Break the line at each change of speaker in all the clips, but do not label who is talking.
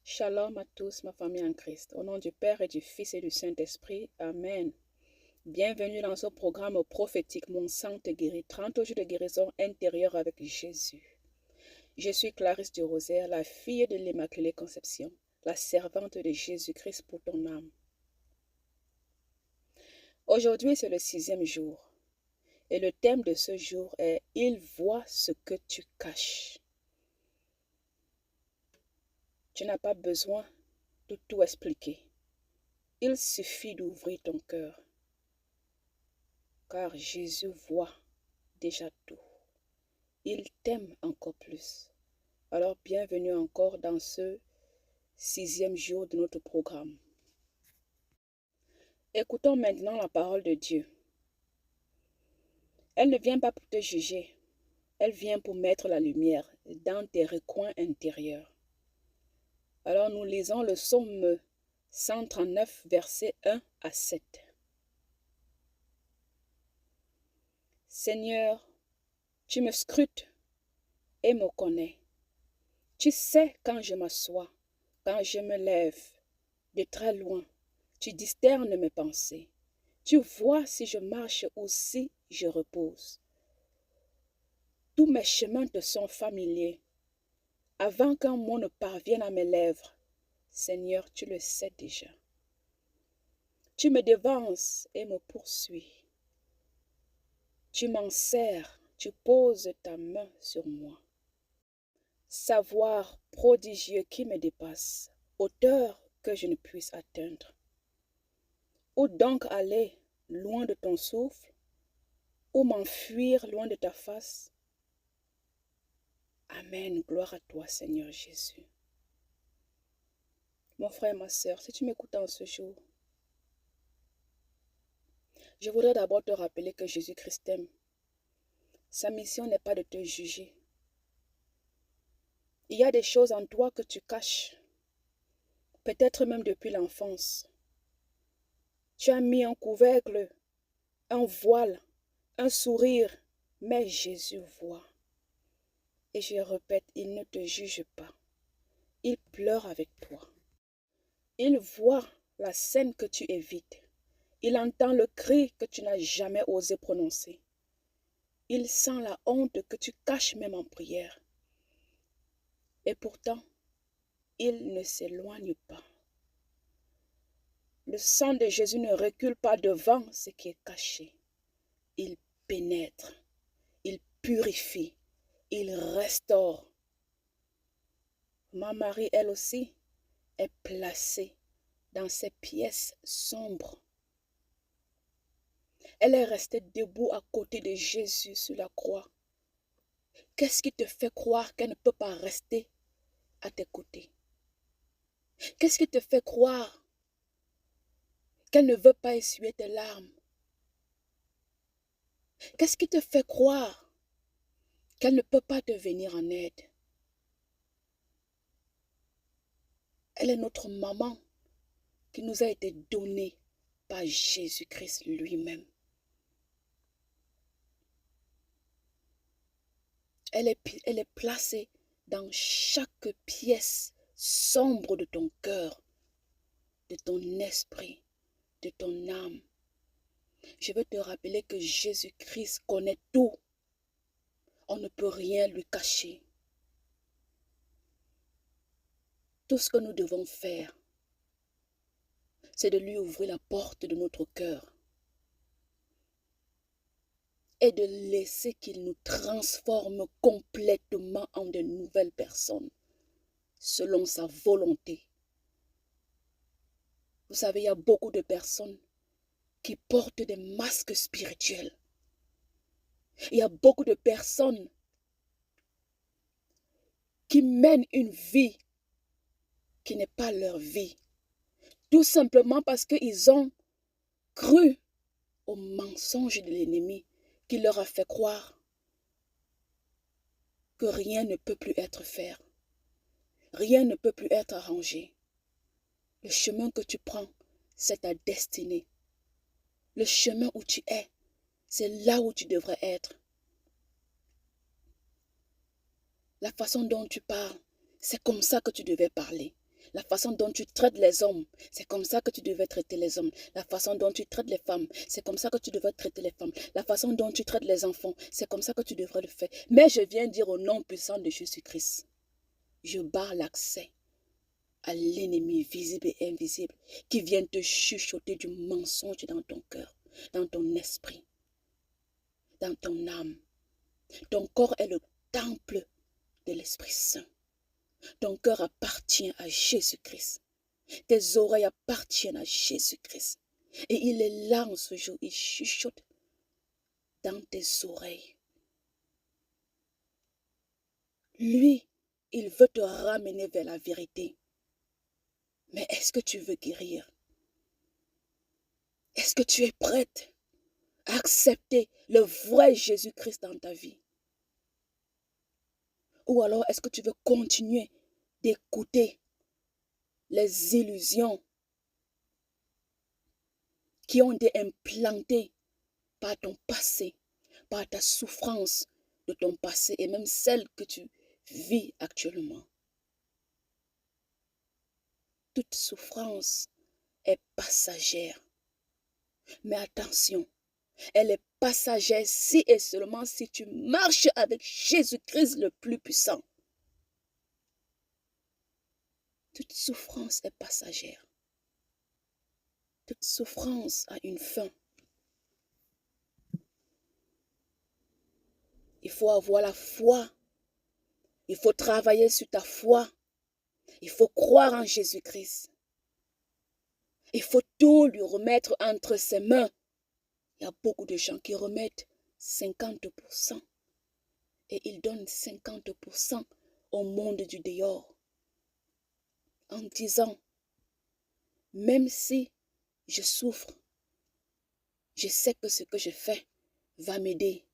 Shalom à tous, ma famille en Christ. Au nom du Père et du Fils et du Saint-Esprit. Amen. Bienvenue dans ce programme prophétique Mon sang te guérit. 30 jours de guérison intérieure avec Jésus. Je suis Clarisse du Rosaire, la fille de l'Immaculée Conception, la servante de Jésus-Christ pour ton âme. Aujourd'hui, c'est le 6e jour. Et le thème de ce jour est « Il voit ce que tu caches ». Tu n'as pas besoin de tout expliquer. Il suffit d'ouvrir ton cœur. Car Jésus voit déjà tout. Il t'aime encore plus. Alors bienvenue encore dans ce 6e jour de notre programme. Écoutons maintenant la parole de Dieu. Elle ne vient pas pour te juger. Elle vient pour mettre la lumière dans tes recoins intérieurs. Alors nous lisons le psaume 139, versets 1 à 7. Seigneur, tu me scrutes et me connais. Tu sais quand je m'assois, quand je me lève, de très loin, tu discernes mes pensées. Tu vois si je marche ou si je repose. Tous mes chemins te sont familiers. Avant qu'un mot ne parvienne à mes lèvres, Seigneur, tu le sais déjà. Tu me devances et me poursuis. Tu m'enserres, tu poses ta main sur moi. Savoir prodigieux qui me dépasse, hauteur que je ne puisse atteindre. Où donc aller loin de ton souffle? Où m'enfuir loin de ta face? Amen, gloire à toi Seigneur Jésus. Mon frère, ma sœur, si tu m'écoutes en ce jour, je voudrais d'abord te rappeler que Jésus-Christ t'aime. Sa mission n'est pas de te juger. Il y a des choses en toi que tu caches, peut-être même depuis l'enfance. Tu as mis un couvercle, un voile, un sourire, mais Jésus voit. Et je répète, il ne te juge pas. Il pleure avec toi. Il voit la scène que tu évites. Il entend le cri que tu n'as jamais osé prononcer. Il sent la honte que tu caches même en prière. Et pourtant, il ne s'éloigne pas. Le sang de Jésus ne recule pas devant ce qui est caché. Il pénètre, il purifie, il restaure. Ma Marie, elle aussi, est placée dans ces pièces sombres. Elle est restée debout à côté de Jésus sur la croix. Qu'est-ce qui te fait croire qu'elle ne peut pas rester à tes côtés? Qu'est-ce qui te fait croire qu'elle ne veut pas essuyer tes larmes? Qu'est-ce qui te fait croire qu'elle ne peut pas te venir en aide? Elle est notre maman qui nous a été donnée par Jésus-Christ lui-même. Elle est placée dans chaque pièce sombre de ton cœur, de ton esprit, de ton âme. Je veux te rappeler que Jésus-Christ connaît tout. On ne peut rien lui cacher. Tout ce que nous devons faire, c'est de lui ouvrir la porte de notre cœur et de laisser qu'il nous transforme complètement en de nouvelles personnes, selon sa volonté. Vous savez, il y a beaucoup de personnes qui portent des masques spirituels. Il y a beaucoup de personnes qui mènent une vie qui n'est pas leur vie. Tout simplement parce qu'ils ont cru au mensonge de l'ennemi qui leur a fait croire que rien ne peut plus être fait. Rien ne peut plus être arrangé. Le chemin que tu prends, c'est ta destinée. Le chemin où tu es, c'est là où tu devrais être. La façon dont tu parles, c'est comme ça que tu devais parler. La façon dont tu traites les hommes, c'est comme ça que tu devais traiter les hommes. La façon dont tu traites les femmes, c'est comme ça que tu devrais traiter les femmes. La façon dont tu traites les enfants, c'est comme ça que tu devrais le faire. Mais je viens dire au nom puissant de Jésus-Christ, je barre l'accès à l'ennemi visible et invisible qui vient te chuchoter du mensonge dans ton cœur, dans ton esprit, dans ton âme. Ton corps est le temple de l'Esprit Saint. Ton cœur appartient à Jésus-Christ. Tes oreilles appartiennent à Jésus-Christ. Et il est là en ce jour, il chuchote dans tes oreilles. Lui, il veut te ramener vers la vérité. Mais est-ce que tu veux guérir? Est-ce que tu es prête à accepter le vrai Jésus-Christ dans ta vie? Ou alors est-ce que tu veux continuer d'écouter les illusions qui ont été implantées par ton passé, par ta souffrance de ton passé et même celle que tu vis actuellement? Toute souffrance est passagère. Mais attention, elle est passagère si et seulement si tu marches avec Jésus-Christ le plus puissant. Toute souffrance est passagère. Toute souffrance a une fin. Il faut avoir la foi. Il faut travailler sur ta foi. Il faut croire en Jésus-Christ. Il faut tout lui remettre entre ses mains. Il y a beaucoup de gens qui remettent 50% et ils donnent 50% au monde du dehors en disant, même si je souffre, je sais que ce que je fais va m'aider.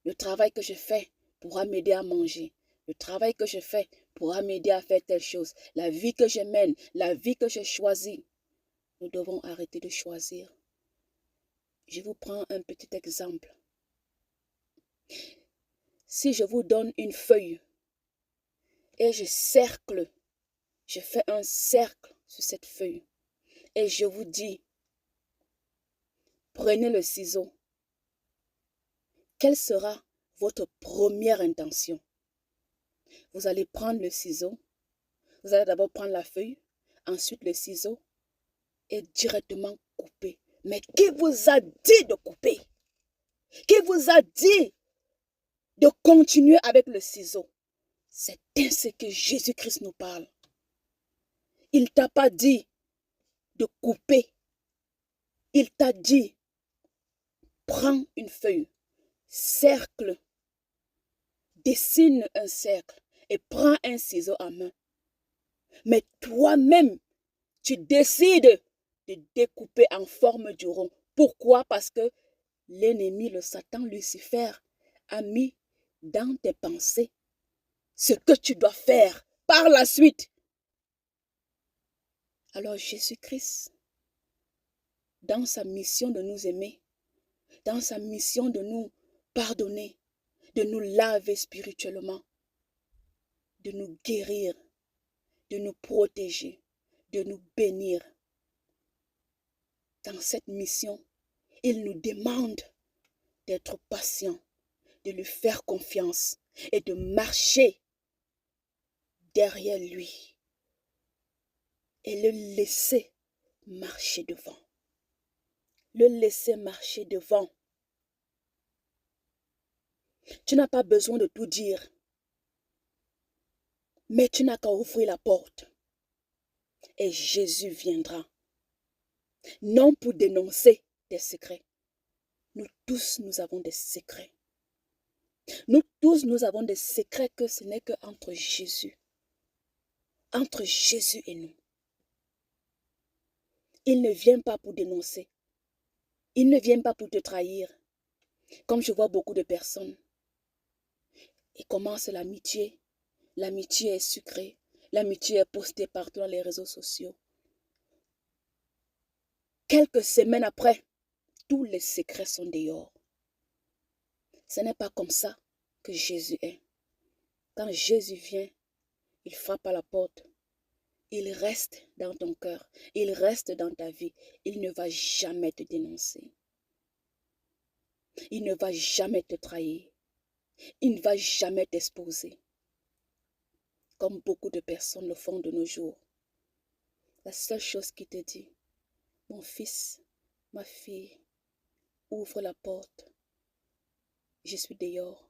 Le travail que je fais pourra m'aider à manger. Le travail que je fais pourra m'aider à faire telle chose. La vie que je mène, la vie que je choisis, nous devons arrêter de choisir. Je vous prends un petit exemple. Si je vous donne une feuille et je fais un cercle sur cette feuille et je vous dis, prenez le ciseau. Quelle sera votre première intention? Vous allez prendre le ciseau, vous allez d'abord prendre la feuille, ensuite le ciseau et directement couper. Mais qui vous a dit de couper? Qui vous a dit de continuer avec le ciseau? C'est ainsi que Jésus-Christ nous parle. Il ne t'a pas dit de couper. Il t'a dit, prends une feuille, cercle, dessine un cercle et prends un ciseau à main. Mais toi-même, tu décides de découper en forme du rond. Pourquoi? Parce que l'ennemi, le Satan, Lucifer, a mis dans tes pensées ce que tu dois faire par la suite. Alors Jésus-Christ, dans sa mission de nous aimer, dans sa mission de nous pardonner, de nous laver spirituellement, de nous guérir, de nous protéger, de nous bénir. Dans cette mission, il nous demande d'être patients, de lui faire confiance et de marcher derrière lui et le laisser marcher devant. Le laisser marcher devant. Tu n'as pas besoin de tout dire, mais tu n'as qu'à ouvrir la porte et Jésus viendra. Non pour dénoncer tes secrets. Nous tous, nous avons des secrets. Nous tous, nous avons des secrets que ce n'est qu'entre Jésus. Entre Jésus et nous. Il ne vient pas pour dénoncer. Il ne vient pas pour te trahir. Comme je vois beaucoup de personnes. Ils commencent l'amitié. L'amitié est sucrée. L'amitié est postée partout dans les réseaux sociaux. Quelques semaines après, tous les secrets sont dehors. Ce n'est pas comme ça que Jésus est. Quand Jésus vient, il frappe à la porte. il reste dans ton cœur, il reste dans ta vie. Il ne va jamais te dénoncer. Il ne va jamais te trahir. Il ne va jamais t'exposer. Comme beaucoup de personnes le font de nos jours. La seule chose qu'il te dit, mon fils, ma fille, ouvre la porte. Je suis dehors.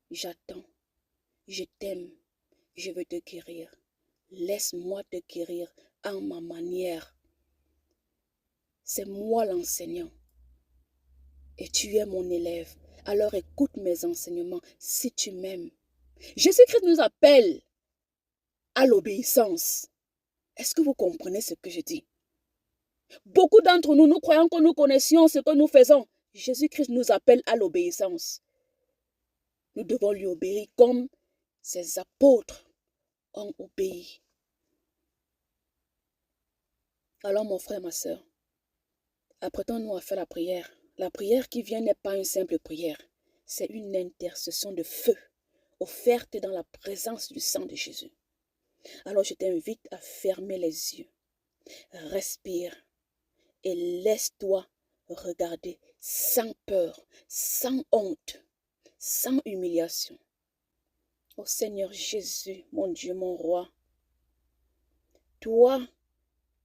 J'attends. Je t'aime. Je veux te guérir. Laisse-moi te guérir à ma manière. C'est moi l'enseignant. Et tu es mon élève. Alors écoute mes enseignements si tu m'aimes. Jésus-Christ nous appelle à l'obéissance. Est-ce que vous comprenez ce que je dis? Beaucoup d'entre nous, nous croyons que nous connaissions ce que nous faisons. Jésus-Christ nous appelle à l'obéissance. Nous devons lui obéir comme ses apôtres ont obéi. Alors mon frère, ma soeur, apprêtons-nous à faire la prière. La prière qui vient n'est pas une simple prière. C'est une intercession de feu, offerte dans la présence du sang de Jésus. Alors je t'invite à fermer les yeux. Respire et laisse-toi regarder sans peur, sans honte, sans humiliation. Ô Seigneur Jésus, mon Dieu, mon roi, toi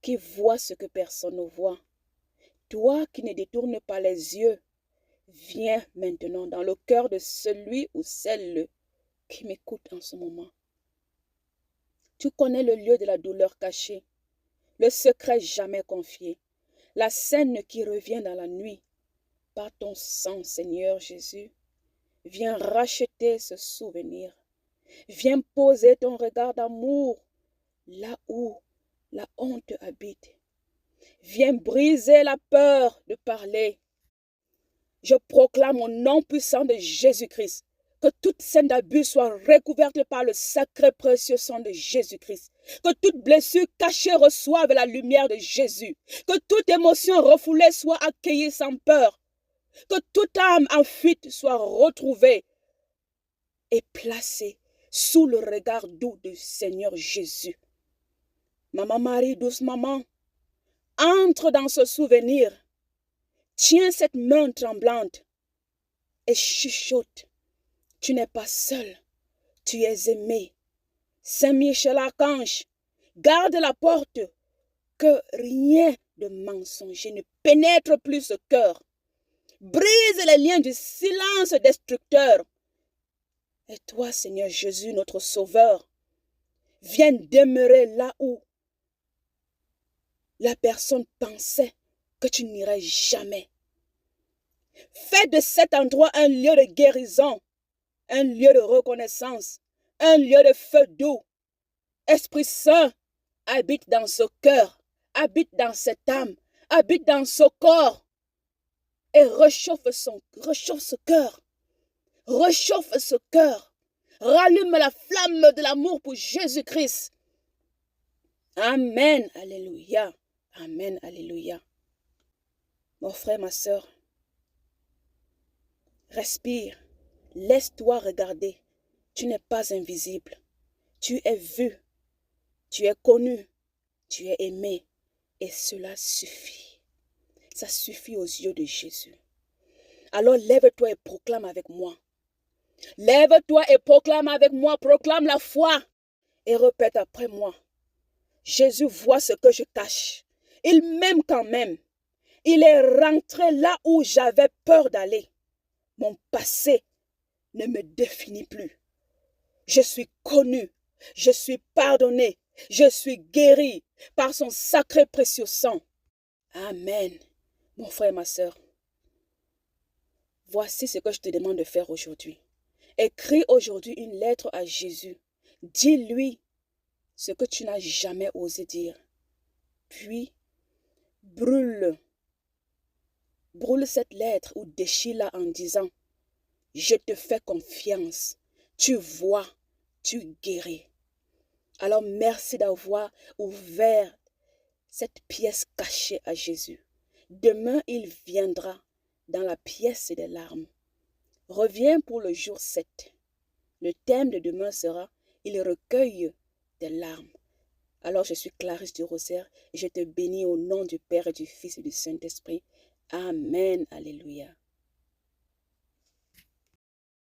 qui vois ce que personne ne voit, toi qui ne détournes pas les yeux, viens maintenant dans le cœur de celui ou celle qui m'écoute en ce moment. Tu connais le lieu de la douleur cachée, le secret jamais confié, la scène qui revient dans la nuit. Par ton sang, Seigneur Jésus, viens racheter ce souvenir. Viens poser ton regard d'amour là où la honte habite. Viens briser la peur de parler. Je proclame au nom puissant de Jésus-Christ que toute scène d'abus soit recouverte par le sacré précieux sang de Jésus-Christ. Que toute blessure cachée reçoive la lumière de Jésus. Que toute émotion refoulée soit accueillie sans peur. Que toute âme en fuite soit retrouvée et placée sous le regard doux du Seigneur Jésus. Maman Marie, douce maman, entre dans ce souvenir. Tiens cette main tremblante et chuchote. Tu n'es pas seul, tu es aimé. Saint Michel Archange, garde la porte, que rien de mensonger ne pénètre plus ce cœur. Brise les liens du silence destructeur. Et toi, Seigneur Jésus, notre Sauveur, viens demeurer là où la personne pensait que tu n'irais jamais. Fais de cet endroit un lieu de guérison, un lieu de reconnaissance, un lieu de feu doux. Esprit Saint, habite dans ce cœur, habite dans cette âme, habite dans ce corps et réchauffe ce cœur. Réchauffe ce cœur. Rallume la flamme de l'amour pour Jésus-Christ. Amen, alléluia. Amen, alléluia. Mon frère, ma soeur, respire. Laisse-toi regarder. Tu n'es pas invisible. Tu es vu. Tu es connu. Tu es aimé. Et cela suffit. Ça suffit aux yeux de Jésus. Alors lève-toi et proclame avec moi. Lève-toi et proclame avec moi. Proclame la foi. Et répète après moi. Jésus voit ce que je cache. Il m'aime quand même. Il est rentré là où j'avais peur d'aller. Mon passé ne me définit plus. Je suis connu. Je suis pardonné. Je suis guéri par son sacré précieux sang. Amen. Mon frère, ma soeur, voici ce que je te demande de faire aujourd'hui. Écris aujourd'hui une lettre à Jésus. Dis-lui ce que tu n'as jamais osé dire. Puis, brûle cette lettre ou déchire-la en disant, je te fais confiance. Tu vois, tu guéris. Alors merci d'avoir ouvert cette pièce cachée à Jésus. Demain, il viendra dans la pièce des larmes. Reviens pour le jour 7. Le thème de demain sera « Il recueille des larmes ». Alors je suis Clarisse du Rosaire et je te bénis au nom du Père et du Fils et du Saint-Esprit. Amen. Alléluia.